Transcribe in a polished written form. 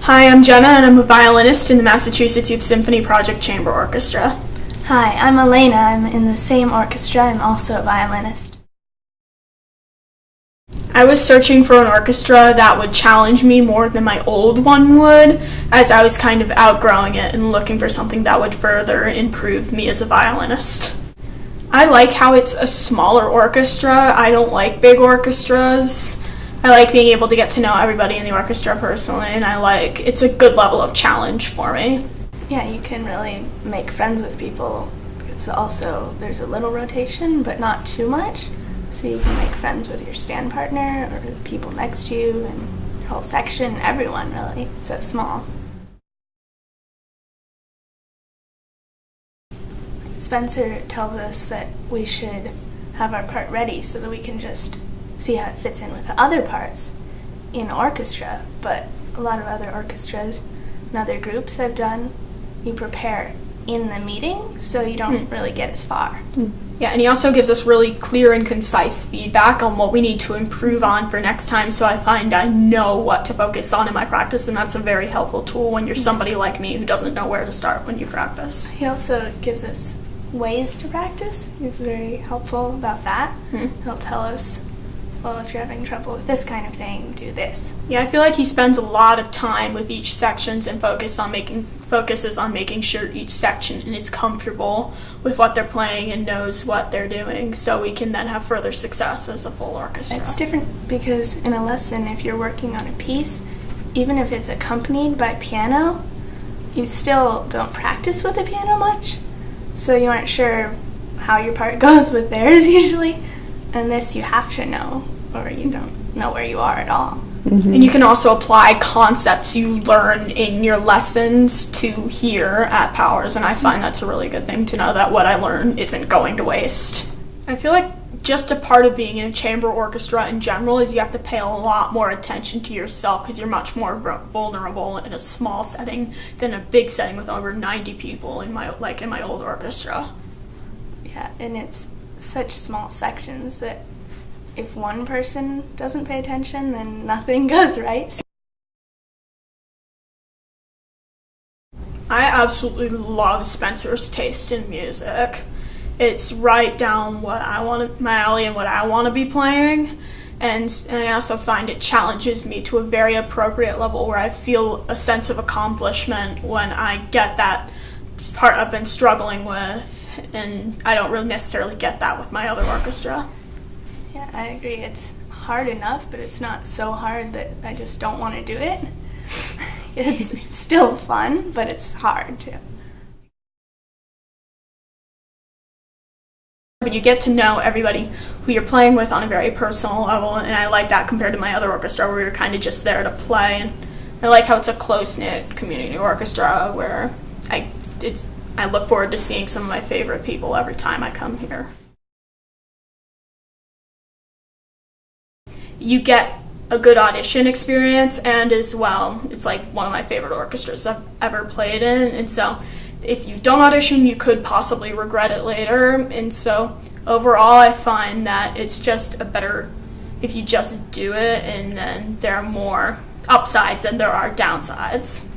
Hi, I'm Jenna, and I'm a violinist in the Massachusetts Youth Symphony Project Chamber Orchestra. Hi, I'm Elena. I'm in the same orchestra. I'm also a violinist. I was searching for an orchestra that would challenge me more than my old one would, as I was kind of outgrowing it and looking for something that would further improve me as a violinist. I like how it's a smaller orchestra. I don't like big orchestras. I like being able to get to know everybody in the orchestra personally, and it's a good level of challenge for me. Yeah, you can really make friends with people. It's also, there's a little rotation, but not too much. So you can make friends with your stand partner or the people next to you and your whole section, everyone really. It's so small. Spencer tells us that we should have our part ready so that we can just see how it fits in with the other parts in orchestra. But a lot of other orchestras and other groups I've done, you prepare in the meeting so you don't really get as far. Yeah, and he also gives us really clear and concise feedback on what we need to improve on for next time, so I find I know what to focus on in my practice, and that's a very helpful tool when you're somebody like me who doesn't know where to start when you practice. He also gives us ways to practice. He's very helpful about that. He'll tell us, well, if you're having trouble with this kind of thing, do this. Yeah, I feel like he spends a lot of time with each sections and focuses on making sure each section is comfortable with what they're playing and knows what they're doing, so we can then have further success as a full orchestra. It's different because in a lesson, if you're working on a piece, even if it's accompanied by piano, you still don't practice with the piano much, so you aren't sure how your part goes with theirs usually. And this you have to know, or you don't know where you are at all. And you can also apply concepts you learn in your lessons to here at Powers, and I find that's a really good thing to know that what I learn isn't going to waste. I feel like just a part of being in a chamber orchestra in general is you have to pay a lot more attention to yourself because you're much more vulnerable in a small setting than a big setting with over 90 people in my old orchestra. Yeah, and it's such small sections that if one person doesn't pay attention, then nothing goes right. I absolutely love Spencer's taste in music. It's right down my alley and what I want to be playing, and I also find it challenges me to a very appropriate level where I feel a sense of accomplishment when I get that part I've been struggling with. And I don't really necessarily get that with my other orchestra. Yeah, I agree. It's hard enough, but it's not so hard that I just don't want to do it. It's still fun, but it's hard too. But you get to know everybody who you're playing with on a very personal level, and I like that compared to my other orchestra where you're kind of just there to play. And I like how it's a close-knit community orchestra where I look forward to seeing some of my favorite people every time I come here. You get a good audition experience, and as well, it's like one of my favorite orchestras I've ever played in, and so if you don't audition, you could possibly regret it later, and so overall I find that it's just better if you just do it, and then there are more upsides than there are downsides.